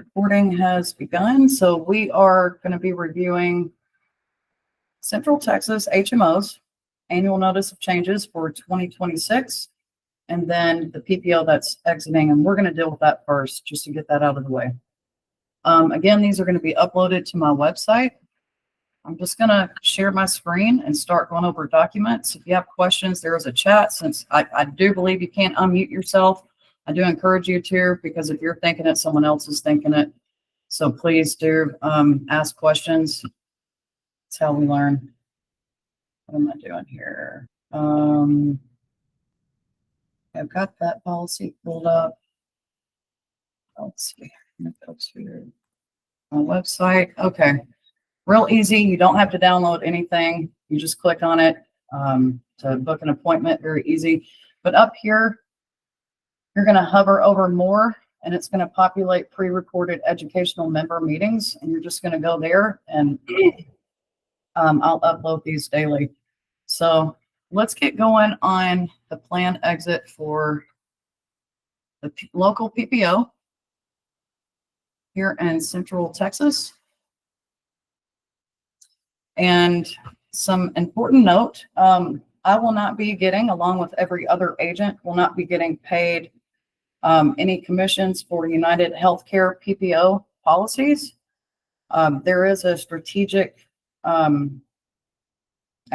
Recording has begun. So we are going to be reviewing Central Texas HMOs, annual notice of changes for 2026, and then the PPO that's exiting. And we're going to deal with that first, just to get that out of the way. Again, these are going to be uploaded to my website. I'm just going to share my screen and start going over documents. If you have questions, there is a chat. Since I do believe you can't unmute yourself, I do encourage you to, because if you're thinking it, someone else is thinking it. So please do ask questions. That's how we learn. What am I doing here? I've got that policy pulled up. Let's see. I'm gonna go to my website. Okay. Real easy. You don't have to download anything. You just click on it to book an appointment. Very easy. But up here, you're going to hover over more, and it's going to populate pre-recorded educational member meetings. And you're just going to go there, and I'll upload these daily. So let's get going on the planned exit for the local PPO here in Central Texas. And some important note, I will not be getting, along with every other agent, will not be getting paid any commissions for United Healthcare PPO policies. There is a strategic, I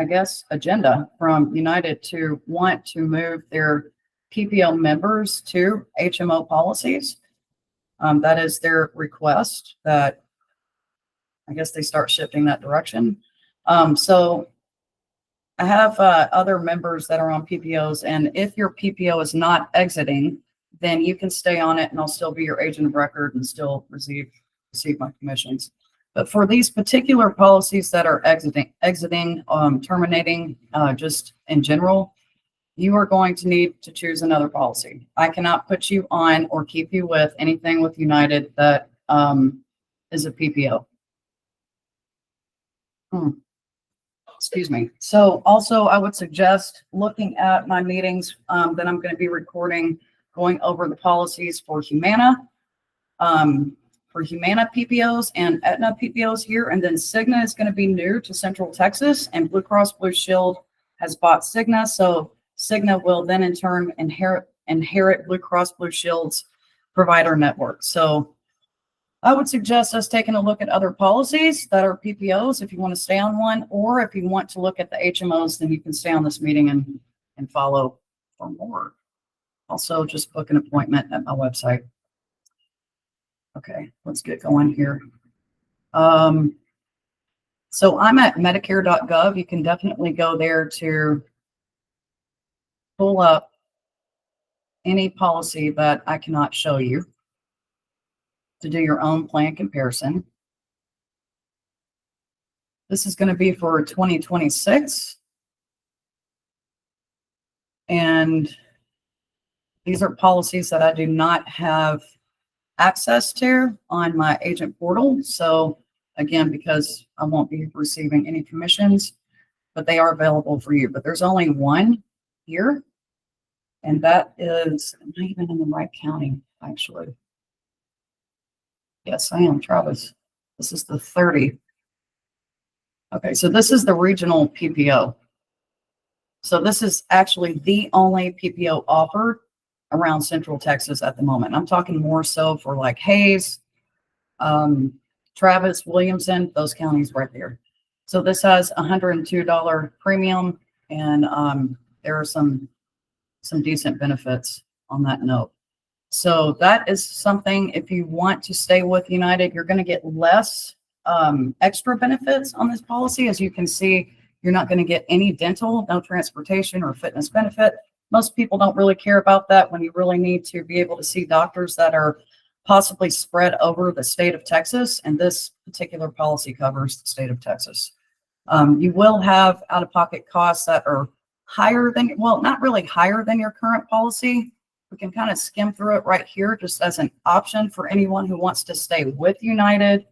guess, agenda from United to want to move their PPO members to HMO policies. That is their request, that I guess they start shifting that direction. So I have other members that are on PPOs, and if your PPO is not exiting, then you can stay on it and I'll still be your agent of record and still receive my commissions. But for these particular policies that are exiting, terminating, just in general, you are going to need to choose another policy. I cannot put you on or keep you with anything with United that is a PPO. Excuse me. So also I would suggest looking at my meetings that I'm going to be recording, going over the policies for Humana PPOs and Aetna PPOs here. And then Cigna is going to be new to Central Texas, and Blue Cross Blue Shield has bought Cigna. So Cigna will then in turn inherit Blue Cross Blue Shield's provider network. So I would suggest us taking a look at other policies that are PPOs if you want to stay on one, or if you want to look at the HMOs, then you can stay on this meeting and follow for more. Also, just book an appointment at my website. Okay, let's get going here. So I'm at Medicare.gov. You can definitely go there to pull up any policy that I cannot show you, to do your own plan comparison. This is going to be for 2026. And these are policies that I do not have access to on my agent portal. So again, because I won't be receiving any commissions, but they are available for you. But there's only one here, and that is, I'm not even in the right county, actually. Yes, I am, Travis. This is the 30. Okay, so this is the regional PPO. So this is actually the only PPO offered around Central Texas at the moment. I'm talking more so for like Hayes, Travis, Williamson, those counties right there. So this has $102 premium, and there are some decent benefits on that note. So that is something, if you want to stay with United, you're going to get less extra benefits on this policy. As you can see, you're not going to get any dental, no transportation or fitness benefit. Most people don't really care about that when you really need to be able to see doctors that are possibly spread over the state of Texas. And this particular policy covers the state of Texas. You will have out-of-pocket costs that are higher than, well, not really higher than your current policy. We can kind of skim through it right here just as an option for anyone who wants to stay with United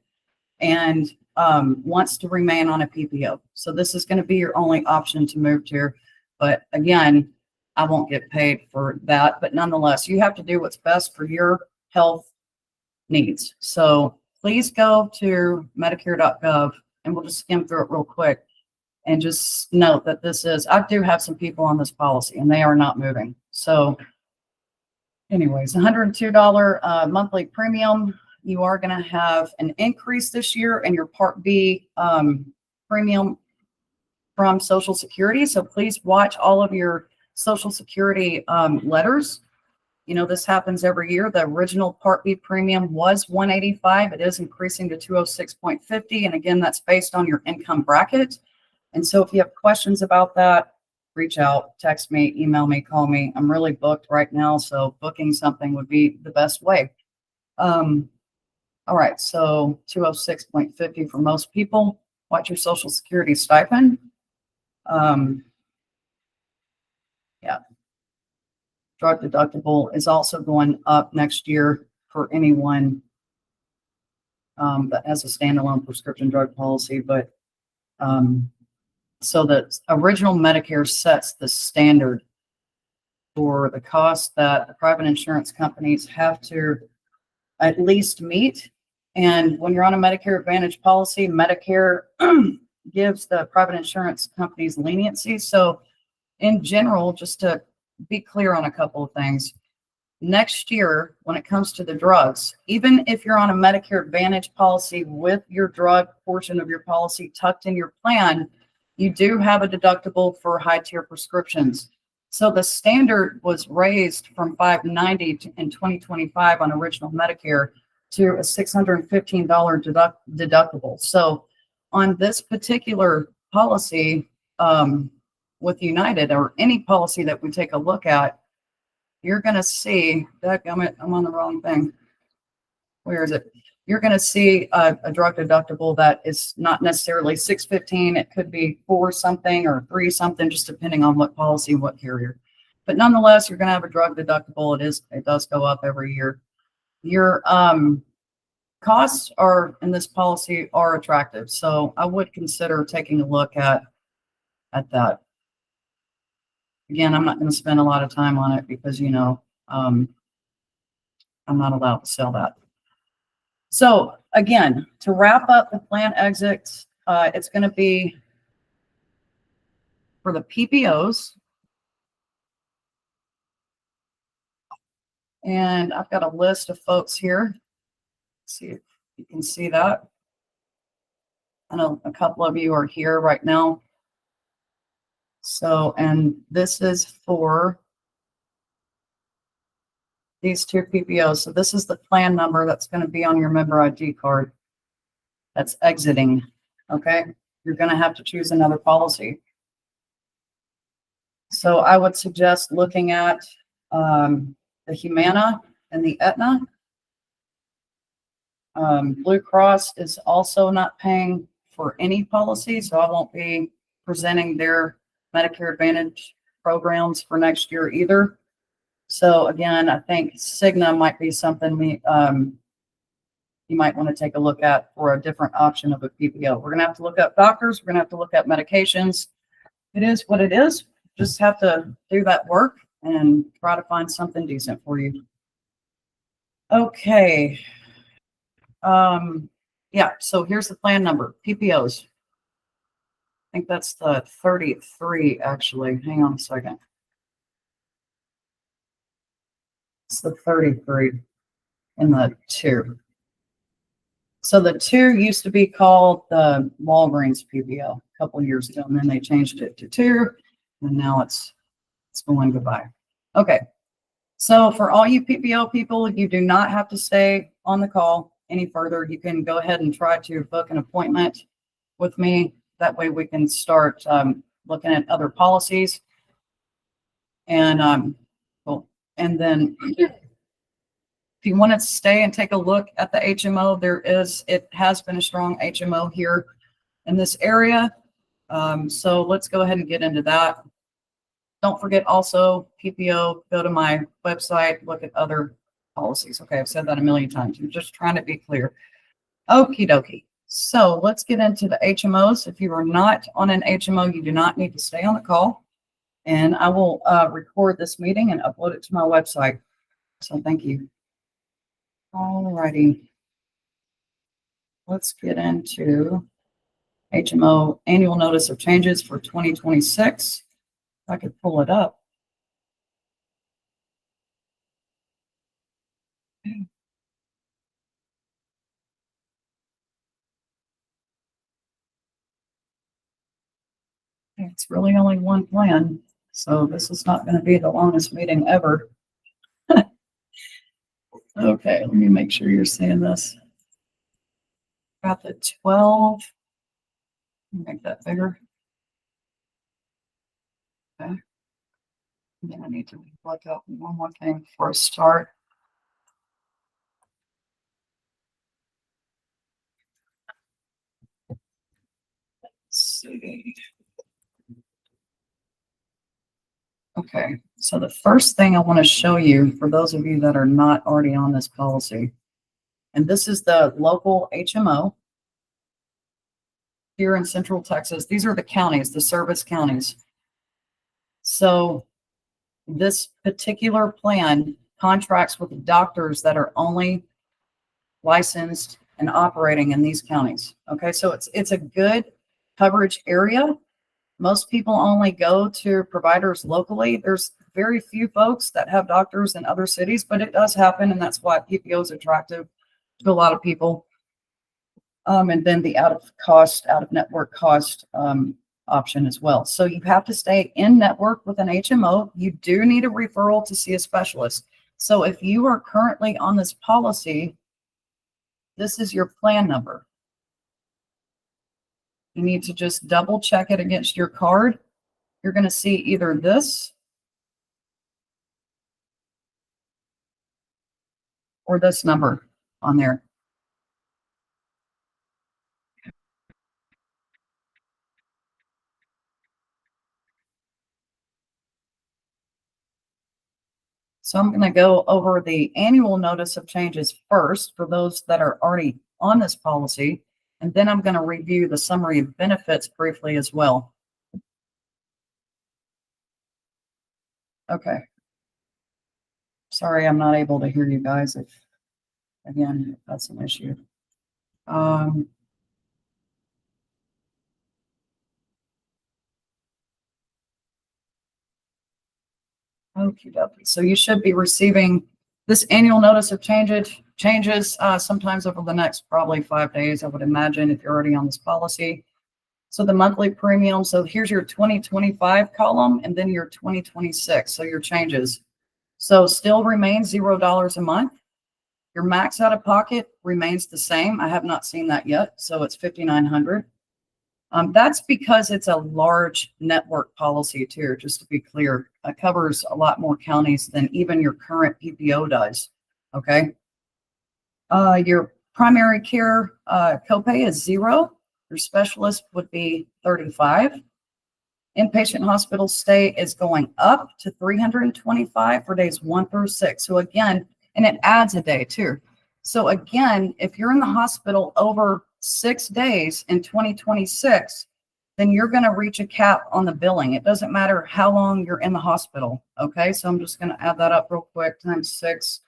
and wants to remain on a PPO. So this is going to be your only option to move to. But again, I won't get paid for that. But nonetheless, you have to do what's best for your health needs. So please go to Medicare.gov, and we'll just skim through it real quick. And just note that I do have some people on this policy and they are not moving. So anyways, $102 monthly premium. You are going to have an increase this year in your Part B premium from Social Security. So please watch all of your Social Security letters. This happens every year. The original Part B premium was $185. It is increasing to $206.50. And again, that's based on your income bracket. And so if you have questions about that, reach out, text me, email me, call me. I'm really booked right now, so booking something would be the best way. All right, so $206.50 for most people. Watch your Social Security stipend. Yeah. Drug deductible is also going up next year for anyone that has a standalone prescription drug policy, but so the original Medicare sets the standard for the cost that the private insurance companies have to at least meet. And when you're on a Medicare Advantage policy, Medicare gives the private insurance companies leniency. So in general, just to be clear on a couple of things, next year, when it comes to the drugs, even if you're on a Medicare Advantage policy with your drug portion of your policy tucked in your plan, you do have a deductible for high tier prescriptions. So the standard was raised from $590 in 2025 on original Medicare to a $615 deductible. So on this particular policy with United, or any policy that we take a look at, you're going to see, I'm on the wrong thing. Where is it? You're going to see a drug deductible that is not necessarily $615. It could be $4 something or $3 something, just depending on what policy, what carrier. But nonetheless, you're going to have a drug deductible. It does go up every year. Your costs are in this policy are attractive, so I would consider taking a look at that. Again, I'm not going to spend a lot of time on it because I'm not allowed to sell that. So again, to wrap up the plan exits, it's going to be for the PPOs. And I've got a list of folks here. Let's see if you can see that. I know a couple of you are here right now. So, and this is for these two PPOs. So this is the plan number that's going to be on your member ID card that's exiting. Okay. You're going to have to choose another policy. So I would suggest looking at the Humana and the Aetna. Blue Cross is also not paying for any policy, so I won't be presenting their Medicare Advantage programs for next year either. So again, I think Cigna might be something you might want to take a look at for a different option of a PPO. We're going to have to look up doctors. We're going to have to look at medications. It is what it is. Just have to do that work and try to find something decent for you. Okay. Yeah, so here's the plan number, PPOs. I think that's the 33, actually. Hang on a second. It's the 33 and the 2. So the 2 used to be called the Walgreens PPO a couple of years ago, and then they changed it to 2, and now it's going goodbye. Okay, so for all you PPO people, you do not have to stay on the call any further. You can go ahead and try to book an appointment with me. That way we can start looking at other policies. And well, and then if you want to stay and take a look at the HMO, it has been a strong HMO here in this area. So let's go ahead and get into that. Don't forget also PPO, go to my website, look at other policies. Okay, I've said that a million times. I'm just trying to be clear. Okie dokie. So let's get into the HMOs. If you are not on an HMO, you do not need to stay on the call. And I will record this meeting and upload it to my website. So thank you. Alrighty. Let's get into HMO annual notice of changes for 2026. If I could pull it up. It's really only one plan, so this is not going to be the longest meeting ever. Okay, let me make sure you're seeing this. Got the 12. Make that bigger. Okay. And then I need to look up one more thing before I start. Let's see. Okay, so the first thing I want to show you, for those of you that are not already on this policy, and this is the local HMO here in Central Texas. These are the counties, the service counties. So this particular plan contracts with the doctors that are only licensed and operating in these counties. Okay, so it's a good coverage area. Most people only go to providers locally. There's very few folks that have doctors in other cities, but it does happen, and that's why PPO is attractive to a lot of people. And then the out of network cost option as well. So you have to stay in network with an HMO. You do need a referral to see a specialist. So if you are currently on this policy, this is your plan number. You need to just double check it against your card. You're going to see either this or this number on there. So I'm going to go over the annual notice of changes first for those that are already on this policy, and then I'm going to review the summary of benefits briefly as well. Okay. Sorry, I'm not able to hear you guys if, again, that's an issue. Okay, so you should be receiving this annual notice of changes sometimes over the next probably 5 days, I would imagine, if you're already on this policy. So the monthly premium, so here's your 2025 column and then your 2026, so your changes. So still remains $0 a month. Your max out of pocket remains the same. I have not seen that yet, so it's $5,900. That's because it's a large network policy too, just to be clear. It covers a lot more counties than even your current PPO does, okay? Your primary care copay is $0. Your specialist would be $35. Inpatient hospital stay is going up to $325 for days 1 through 6. So again, and it adds a day too. So again, if you're in the hospital over 6 days in 2026, then you're going to reach a cap on the billing. It doesn't matter how long you're in the hospital. Okay, so I'm just going to add that up real quick, times 6.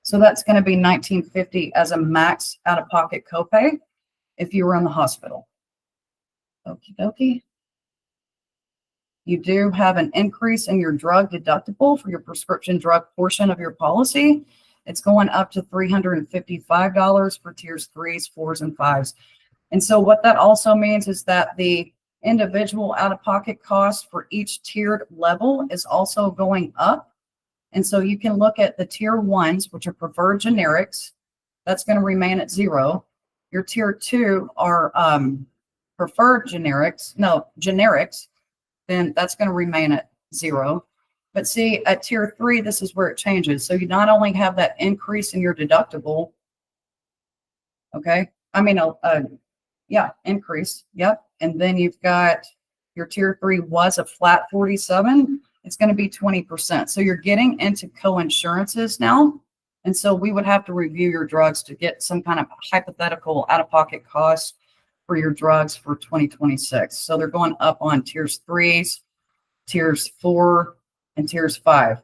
So that's going to be $1,950 as a max out-of-pocket copay if you were in the hospital. Okie dokie. You do have an increase in your drug deductible for your prescription drug portion of your policy. It's going up to $355 for tiers 3s, 4s, and 5s. And so what that also means is that the individual out-of-pocket cost for each tiered level is also going up. And so you can look at the tier 1s, which are preferred generics. That's going to remain at $0. Your tier 2 are preferred generics. Then that's going to remain at $0. But see, at tier 3, this is where it changes. So you not only have that increase in your deductible, okay? Increase, yep. And then you've got your tier 3 was a flat 47. It's going to be 20%. So you're getting into co-insurances now. And so we would have to review your drugs to get some kind of hypothetical out-of-pocket cost for your drugs for 2026. So they're going up on tiers 3s, tiers 4, and tiers 5.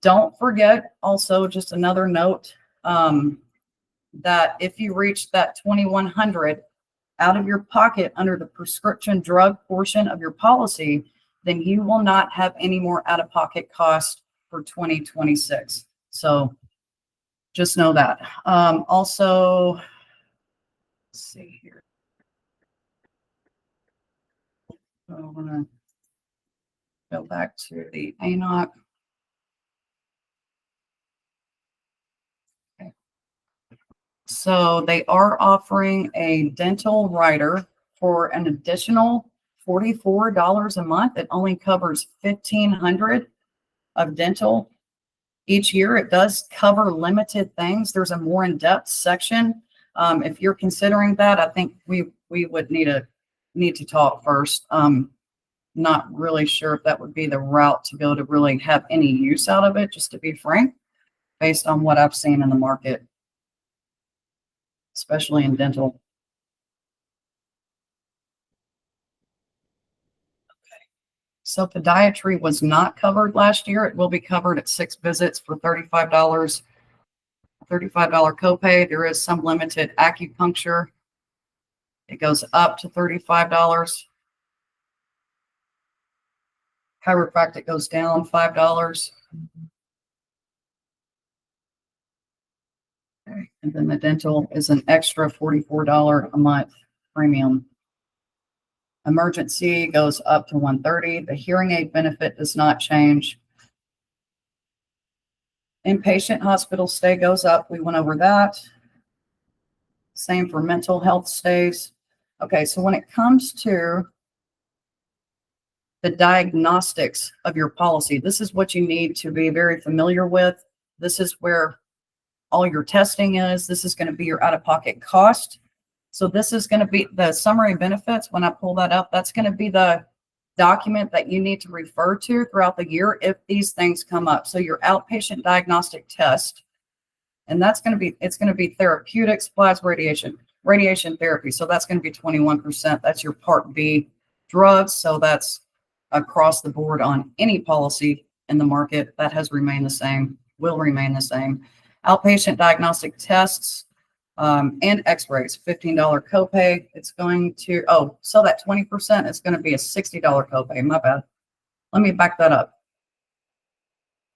Don't forget also, just another note, that if you reach that 2,100 out of your pocket under the prescription drug portion of your policy, then you will not have any more out-of-pocket cost for 2026. So just know that. Also, let's see here. So I'm going to go back to the ANOC. Okay. So they are offering a dental rider for an additional $44 a month. It only covers $1,500 of dental each year. It does cover limited things. There's a more in-depth section. If you're considering that, I think we would need to talk first. Not really sure if that would be the route to go to really have any use out of it, just to be frank, based on what I've seen in the market, especially in dental. So podiatry was not covered last year. It will be covered at 6 visits for $35 copay. There is some limited acupuncture. It goes up to $35. Chiropractic goes down $5. Okay. And then the dental is an extra $44 a month premium. Emergency goes up to $130. The hearing aid benefit does not change. Inpatient hospital stay goes up. We went over that. Same for mental health stays. Okay, so when it comes to the diagnostics of your policy, this is what you need to be very familiar with. This is where all your testing is. This is going to be your out-of-pocket cost. So this is going to be the summary benefits. When I pull that up, that's going to be the document that you need to refer to throughout the year if these things come up. So your outpatient diagnostic test, and it's going to be therapeutics, plasma radiation therapy. So that's going to be 21%. That's your Part B drugs. So that's across the board on any policy in the market. That has remained the same, will remain the same. Outpatient diagnostic tests and x-rays, $15 copay. It's going to, so that 20% is going to be a $60 copay. My bad. Let me back that up.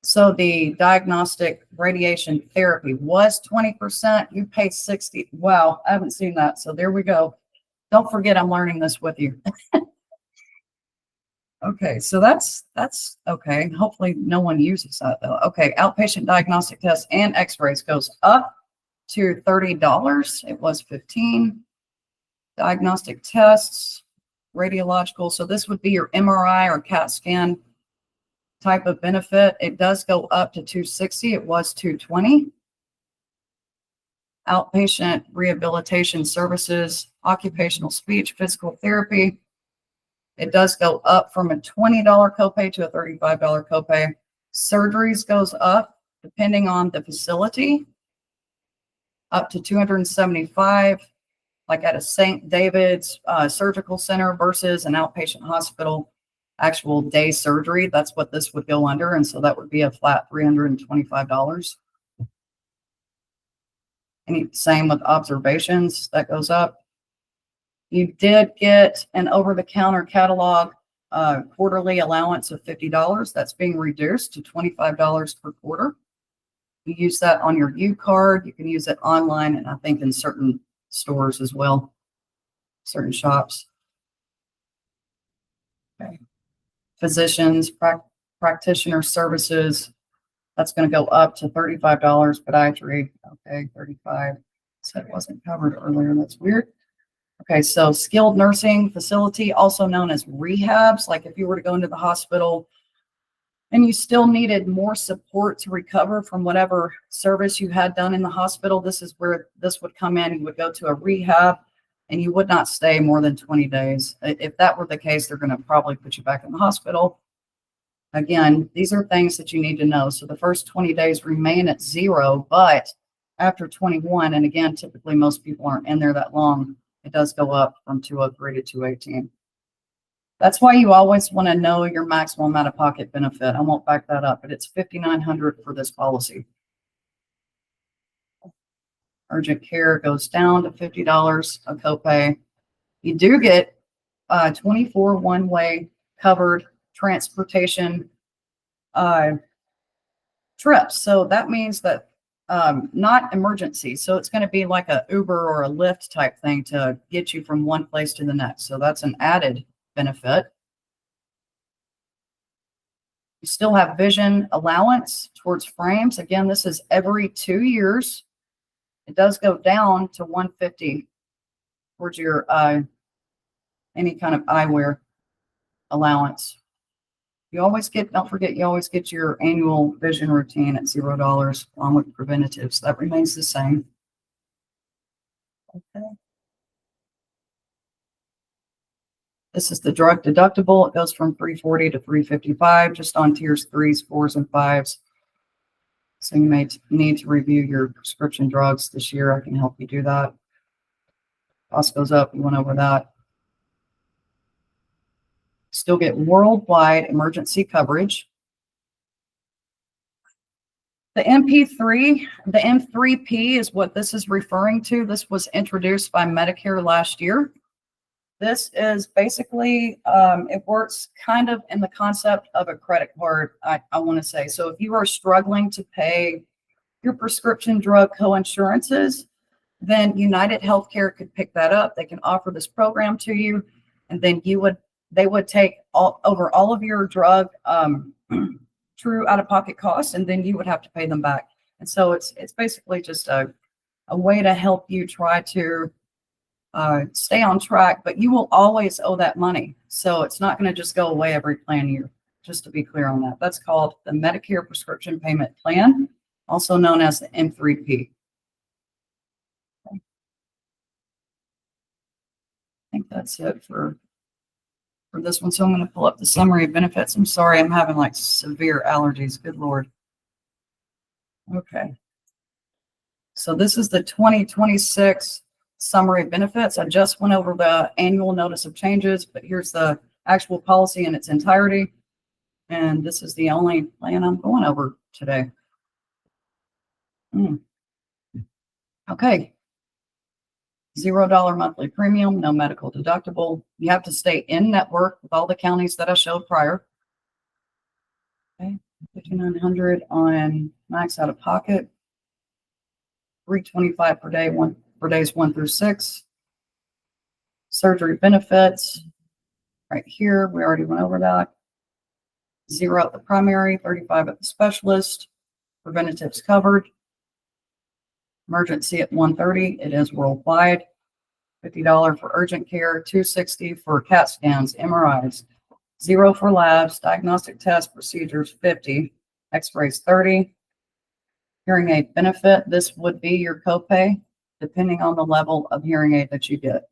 So the diagnostic radiation therapy was 20%. You pay 60. Wow, I haven't seen that. So there we go. Don't forget, I'm learning this with you. Okay, so that's okay. Hopefully no one uses that though. Okay, outpatient diagnostic tests and x-rays goes up to $30. It was $15. Diagnostic tests, radiological. So this would be your MRI or CAT scan type of benefit. It does go up to $260. It was $220. Outpatient rehabilitation services, occupational speech, physical therapy. It does go up from a $20 copay to a $35 copay. Surgeries goes up depending on the facility, up to $275, like at a St. David's surgical center versus an outpatient hospital, actual day surgery. That's what this would go under. And so that would be a flat $325. And same with observations, that goes up. You did get an over-the-counter catalog quarterly allowance of $50. That's being reduced to $25 per quarter. You use that on your U card. You can use it online, and I think in certain stores as well, certain shops. Okay. Physicians, practitioner services, that's going to go up to $35. Podiatry, okay, $35. Said it wasn't covered earlier. That's weird. Okay, so skilled nursing facility, also known as rehabs, like if you were to go into the hospital and you still needed more support to recover from whatever service you had done in the hospital, this is where this would come in. You would go to a rehab and you would not stay more than 20 days. If that were the case, they're going to probably put you back in the hospital. Again, these are things that you need to know. So the first 20 days remain at 0, but after 21, and again, typically most people aren't in there that long, it does go up from 203 to 218. That's why you always want to know your maximum out-of-pocket benefit. I won't back that up, but it's $5,900 for this policy. Urgent care goes down to $50 a copay. You do get 24 one-way covered transportation trips. So that means that not emergency. So it's going to be like a Uber or a Lyft type thing to get you from one place to the next. So that's an added benefit. You still have vision allowance towards frames. Again, this is every 2 years. It does go down to 150 towards your any kind of eyewear allowance. You always get, don't forget, you always get your annual vision routine at $0 along with preventatives. That remains the same. Okay. This is the drug deductible. It goes from $340 to $355, just on tiers 3s, 4s, and 5s. So you may need to review your prescription drugs this year. I can help you do that. Cost goes up. We went over that. Still get worldwide emergency coverage. The MP3, the M3P is what this is referring to. This was introduced by Medicare last year. This is basically, it works kind of in the concept of a credit card, I want to say. So if you are struggling to pay your prescription drug co-insurances, then United Healthcare could pick that up. They can offer this program to you, and then they would take over all of your drug true out-of-pocket costs, and then you would have to pay them back. And so it's basically just a way to help you try to stay on track, but you will always owe that money. So it's not going to just go away every plan year, just to be clear on that. That's called the Medicare Prescription Payment Plan, also known as the M3P. Okay. I think that's it for this one. So I'm going to pull up the summary of benefits. I'm sorry, I'm having like severe allergies. Good Lord. Okay. So this is the 2026 summary of benefits. I just went over the annual notice of changes, but here's the actual policy in its entirety. And this is the only plan I'm going over today. Okay. $0 monthly premium, no medical deductible. You have to stay in network with all the counties that I showed prior. Okay, $5,900 on max out of pocket. $325 per day, for days 1 through 6. Surgery benefits, right here, we already went over that. 0 at the primary, 35 at the specialist. Preventatives covered. Emergency at 130, it is worldwide. $50 for urgent care, $260 for CAT scans, MRIs, 0 for labs, diagnostic tests, procedures, $50, x-rays, $30. Hearing aid benefit, this would be your copay, depending on the level of hearing aid that you get.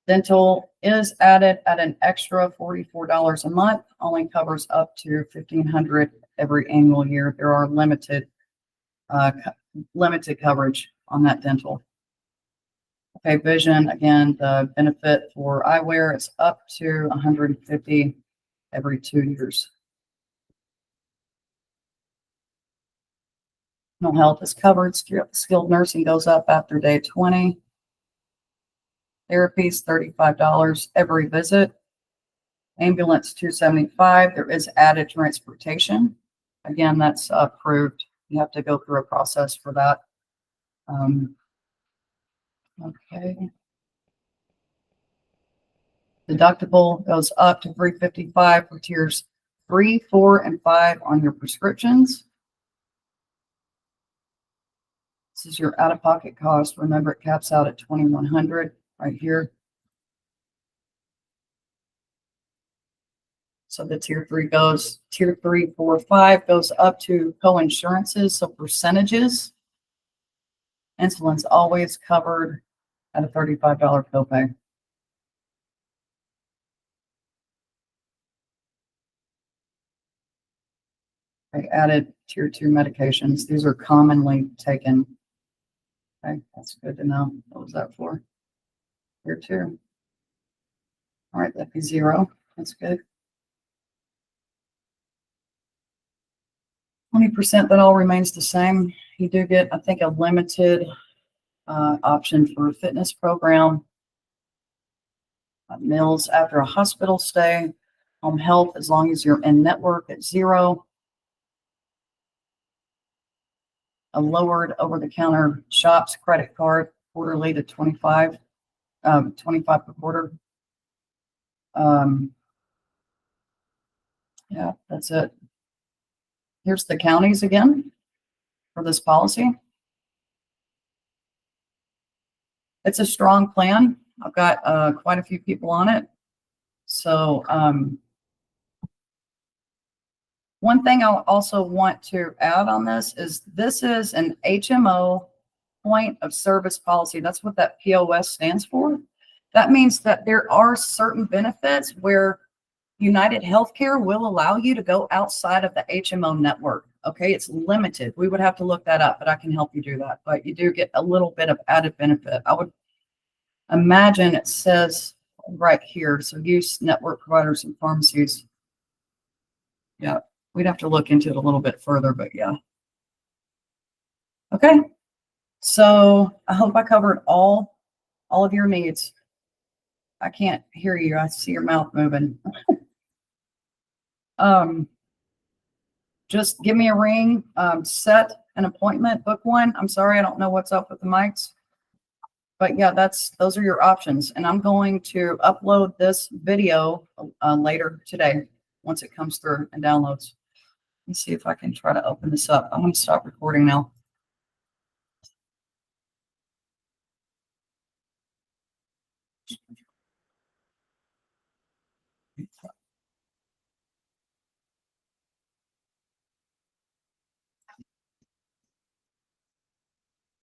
Dental is added at an extra $44 a month, only covers up to $1,500 every annual year. There are limited coverage on that dental. Okay, vision, again, the benefit for eyewear is up to $150 every 2 years. Mental health is covered. Skilled nursing goes up after day 20. Therapies, $35 every visit. Ambulance, $275. There is added transportation. Again, that's approved. You have to go through a process for that. Okay. Deductible goes up to $355 for tiers 3, 4, and 5 on your prescriptions. This is your out-of-pocket cost. Remember, it caps out at $2,100 right here. So the tier 3, 4, 5 goes up to co-insurances, so percentages. Insulin's always covered at a $35 copay. They added tier 2 medications. These are commonly taken. Okay, that's good to know. What was that for? Tier 2. All right, that'd be 0. That's good. 20%, that all remains the same. You do get, I think, a limited option for a fitness program, meals after a hospital stay, home health as long as you're in network at 0, a lowered over-the-counter shops credit card quarterly to 25 per quarter. Yeah, that's it. Here's the counties again for this policy. It's a strong plan. I've got quite a few people on it. So one thing I also want to add on this is an HMO, point of service policy. That's what that POS stands for. That means that there are certain benefits where United Healthcare will allow you to go outside of the HMO network. Okay, it's limited. We would have to look that up, but I can help you do that. But you do get a little bit of added benefit. I would imagine it says right here. So use network providers and pharmacies. Yeah, we'd have to look into it a little bit further, but yeah. Okay, so I hope I covered all of your needs. I can't hear you. I see your mouth moving. Just give me a ring, set an appointment, book one. I'm sorry, I don't know what's up with the mics. But yeah, those are your options. And I'm going to upload this video later today once it comes through and downloads. Let me see if I can try to open this up. I'm going to stop recording now.